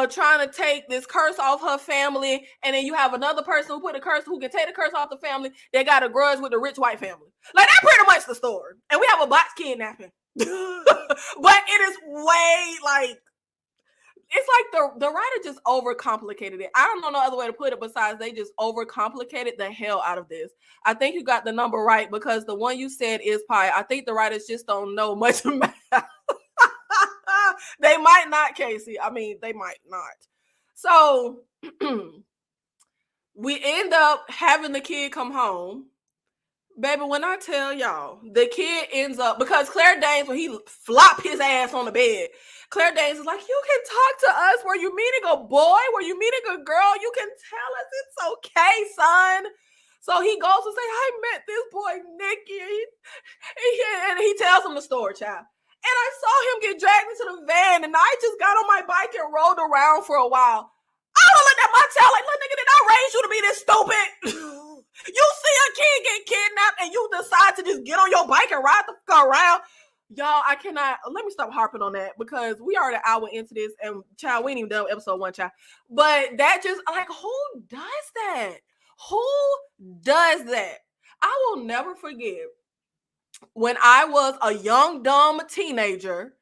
trying to take this curse off her family, and then you have another person who can take the curse off the family. They got a grudge with the rich white family. Like, that's pretty much the story. And we have a botched kidnapping. But it is way like, it's like the writer just overcomplicated it. I don't know no other way to put it besides they just overcomplicated the hell out of this. I think you got the number right, because the one you said is pi. I think the writers just don't know much math. They might not, Casey. I mean, they might not. So we end up having the kid come home. Baby, when I tell y'all, the kid ends up, because Claire Danes, when he flopped his ass on the bed, Claire Danes is like, you can talk to us. Were you meeting a boy? Were you meeting a girl? You can tell us. It's okay, son. So he goes and says, I met this boy, Nicky. And he tells him the story, child. And I saw him get dragged into the van, and I just got on my bike and rode around for a while. I don't look at my child like, look, nigga, did I raise you to be this stupid? You see a kid get kidnapped and you decide to just get on your bike and ride the fuck around. Y'all, I cannot, let me stop harping on that, because we are an hour into this, and child, we ain't even done episode 1, child. But that just, like, who does that? Who does that? I will never forget when I was a young, dumb teenager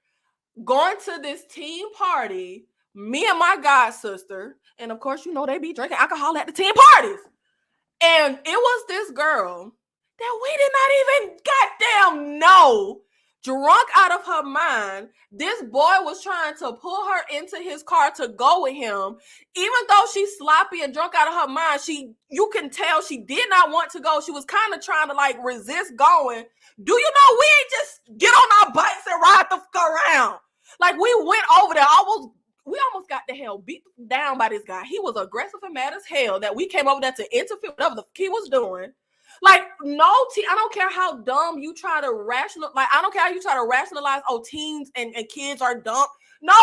going to this teen party, me and my god sister, and of course, you know, they be drinking alcohol at the teen parties. And it was this girl that we did not even goddamn know, drunk out of her mind. This boy was trying to pull her into his car to go with him. Even though she's sloppy and drunk out of her mind, you can tell she did not want to go. She was kind of trying to like resist going. Do you know we ain't just get on our bikes and ride the fuck around? Like, we went over there, we almost got the hell beat down by this guy. He was aggressive and mad as hell that we came over there to interfere with whatever the fuck he was doing. Like, I don't care how dumb you try to I don't care how you try to rationalize, oh, teens and kids are dumb. No,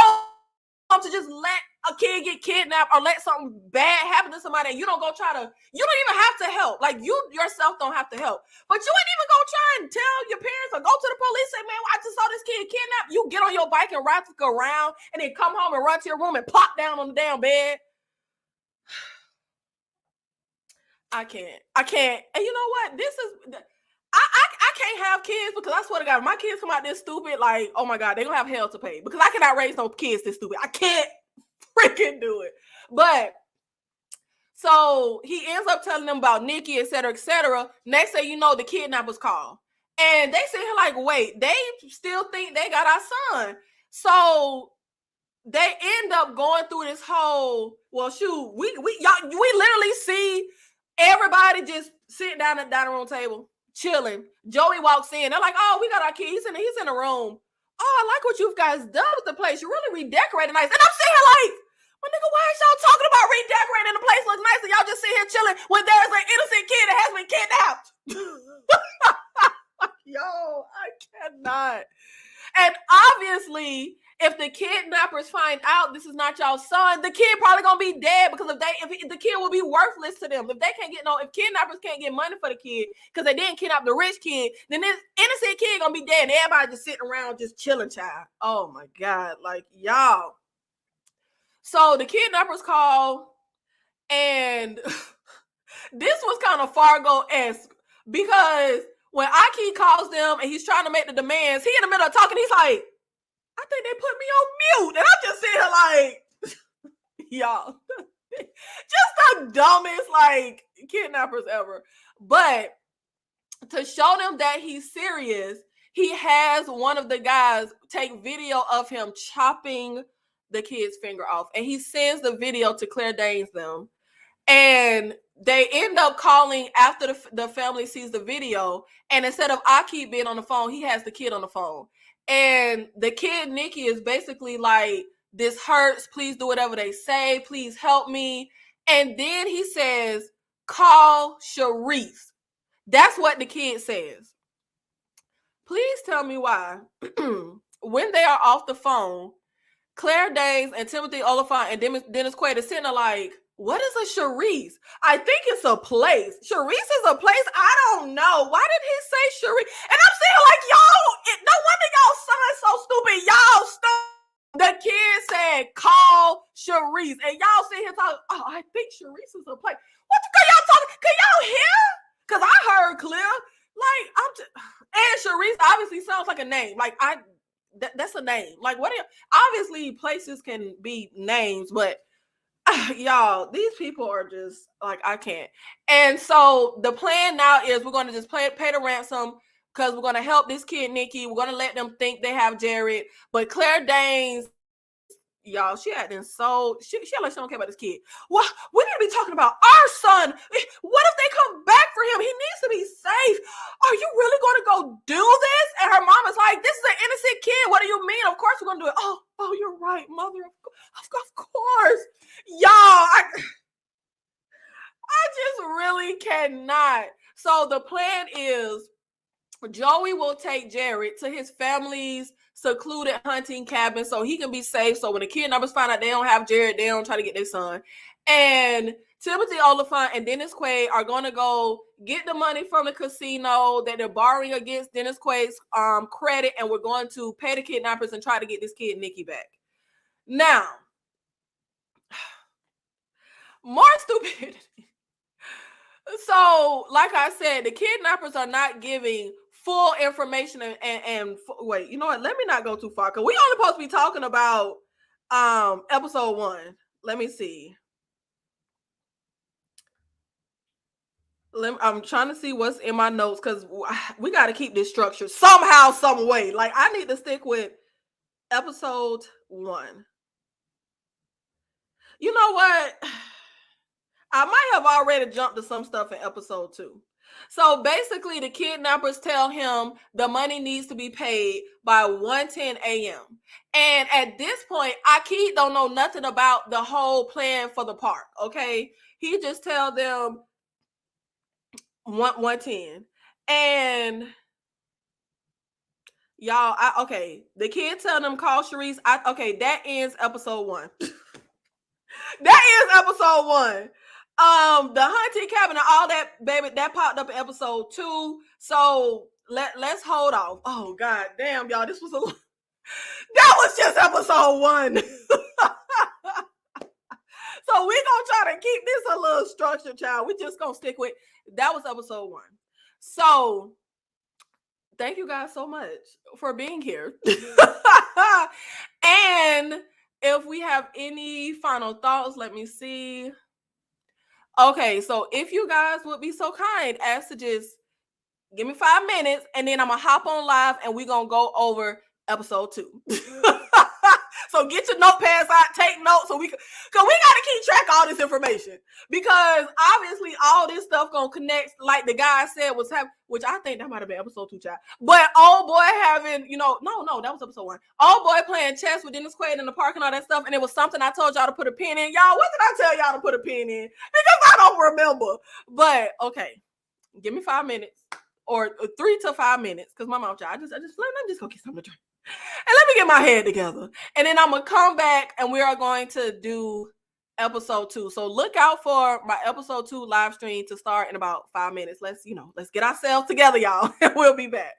to just let a kid get kidnapped or let something bad happen to somebody, and you don't even have to help. Like, you yourself don't have to help. But you ain't even gonna try and tell your parents or go to the police, say, man, I just saw this kid kidnapped. You get on your bike and ride around and then come home and run to your room and plop down on the damn bed. I can't. And you know what? I can't have kids, because I swear to God, if my kids come out this stupid, like, oh my God, they're gonna have hell to pay, because I cannot raise no kids this stupid. I can't freaking do it. But so he ends up telling them about Nicky, etc., etc. Next thing you know, the kidnappers call, and they sit here like, wait, they still think they got our son. So they end up going through this whole, well, shoot, we literally see everybody just sitting down at the dining room table, chilling. Joey walks in. They're like, oh, we got our kid. He's in the room. Oh, I like what you guys done with the place. You really redecorated nice. And I'm sitting here like, well, nigga, why is y'all talking about redecorating the place looks nice and y'all just sit here chilling when there's an innocent kid that has been kidnapped? Yo, I cannot. And obviously, if the kidnappers find out this is not y'all's son, the kid probably gonna be dead, because if the kid will be worthless to them. If kidnappers can't get money for the kid because they didn't kidnap the rich kid, then this innocent kid gonna be dead, and everybody just sitting around just chilling, child. Oh my God, like, y'all. So the kidnappers call, And this was kind of Fargo-esque because when Aki calls them and he's trying to make the demands, he in the middle of talking, he's like, I think they put me on mute. And I'm just sitting here like, y'all, just the dumbest like kidnappers ever. But to show them that he's serious, he has one of the guys take video of him chopping the kid's finger off. And he sends the video to Claire Danes them. And they end up calling after the family sees the video. And instead of Aki being on the phone, he has the kid on the phone. And the kid, Nikki, is basically like, this hurts. Please do whatever they say. Please help me. And then he says, call Sharice. That's what the kid says. Please tell me why, when they are off the phone, Claire Danes and Timothy Oliphant and Dennis Quaid are sitting there like, what is a Sharice? I think it's a place. Sharice is a place? I don't know. Why did he say Sharice? And I'm saying like, y'all, no wonder y'all son so stupid. Y'all stupid. The kid said, call Sharice. And y'all sit here talking, oh, I think Sharice is a place. What the fuck y'all talking? Can y'all hear? Because I heard clear. Like, I'm just, and Sharice obviously sounds like a name. Like, that's a name. Like, what? Obviously, places can be names, but y'all, these people are just like, I can't. And so the plan now is we're going to just pay the ransom because we're going to help this kid, Nikki. We're going to let them think they have Jared. But Claire Danes, y'all, she acting so, she like she don't care about this kid. Well, we need to be talking about our son. What if they come back for him? He needs to be safe. Are you really going to go do this? And her mom is like, this is an innocent kid. What do you mean? Of course we're going to do it. Oh, you're right, mother. Of course. Y'all, I just really cannot. So the plan is Joey will take Jared to his family's secluded hunting cabin so he can be safe. So when the kidnappers find out they don't have Jared, they don't try to get their son. And Timothy Oliphant and Dennis Quaid are going to go get the money from the casino that they're borrowing against Dennis Quaid's credit, and we're going to pay the kidnappers and try to get this kid Nikki back. Now, more stupidity. So, like I said, the kidnappers are not giving full information and wait, you know what? Let me not go too far because we only supposed to be talking about episode 1. Let me see. I'm trying to see what's in my notes because we got to keep this structured somehow, some way. Like, I need to stick with episode 1. You know what? I might have already jumped to some stuff in episode 2. So basically, the kidnappers tell him the money needs to be paid by 1:10 a.m. And at this point, Aki don't know nothing about the whole plan for the park, okay? He just tell them 1:10. And y'all, okay, the kid tell them call Sharice. Okay, that ends episode 1. That ends episode 1. The hunting cabin and all that, baby, that popped up in episode 2. So let's hold off. Oh god damn, y'all, this was that was just episode 1. So we gonna try to keep this a little structured, child. We just gonna stick with that was episode 1. So thank you guys so much for being here. And if we have any final thoughts, let me see. Okay, so if you guys would be so kind as to just give me 5 minutes and then I'm gonna hop on live and we're gonna go over episode 2. So get your notepads out, take notes so because we gotta keep track of all this information. Because obviously all this stuff gonna connect, like the guy said was happening, which I think that might have been episode 2, child. But old boy having, no, that was episode 1. Old boy playing chess with Dennis Quaid in the park and all that stuff, and it was something I told y'all to put a pin in. Y'all, what did I tell y'all to put a pin in? Because I don't remember. But okay, give me 5 minutes. Or 3 to 5 minutes, because my mouth, I just let me just go get something to drink. And let me get my head together. And then I'm going to come back and we are going to do episode 2. So look out for my episode 2 live stream to start in about 5 minutes. Let's get ourselves together, y'all. And we'll be back.